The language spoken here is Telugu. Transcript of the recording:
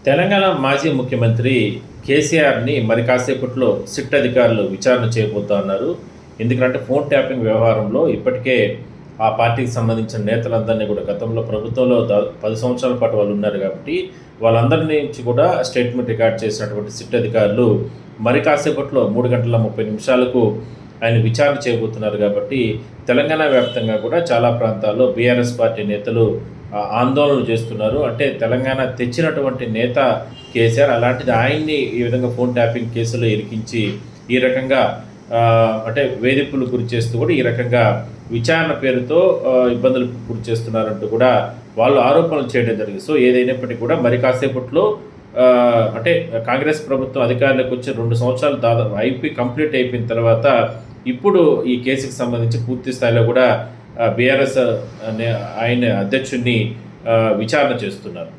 తెలంగాణ మాజీ ముఖ్యమంత్రి కేసీఆర్ని మరి కాసేపట్లో సిట్ అధికారులు విచారణ చేయబోతున్నారు. ఎందుకంటే ఫోన్ ట్యాపింగ్ వ్యవహారంలో ఇప్పటికే ఆ పార్టీకి సంబంధించిన నేతలందరినీ కూడా గతంలో ప్రభుత్వంలో 10 సంవత్సరాల పాటు వాళ్ళు ఉన్నారు కాబట్టి వాళ్ళందరినీ నుంచి కూడా స్టేట్మెంట్ రికార్డ్ చేసినటువంటి సిట్ అధికారులు మరి కాసేపట్లో 3 గంటల 30 నిమిషాలకు ఆయన విచారణ చేయబోతున్నారు. కాబట్టి తెలంగాణ వ్యాప్తంగా కూడా చాలా ప్రాంతాల్లో బీఆర్ఎస్ పార్టీ నేతలు ఆందోళనలు చేస్తున్నారు. అంటే తెలంగాణ తెచ్చినటువంటి నేత కేసీఆర్, అలాంటిది ఆయన్ని ఈ విధంగా ఫోన్ ట్యాపింగ్ కేసులో ఇరికించి ఈ రకంగా అంటే వేధింపులు గురి చేస్తూ కూడా ఈ రకంగా విచారణ పేరుతో ఇబ్బందులకు గురి చేస్తున్నారంటూ కూడా వాళ్ళు ఆరోపణలు చేయడం జరిగింది. సో ఏదైనప్పటికీ కూడా మరి కాసేపట్లో అంటే కాంగ్రెస్ ప్రభుత్వం అధికారంలోకి వచ్చి 2 సంవత్సరాలు దాదాపు కంప్లీట్ అయిపోయిన తర్వాత ఇప్పుడు ఈ కేసుకు సంబంధించి పూర్తి స్థాయిలో కూడా బీఆర్ఎస్ ఆయన అధ్యక్షుడిని విచారణ చేస్తున్నారు.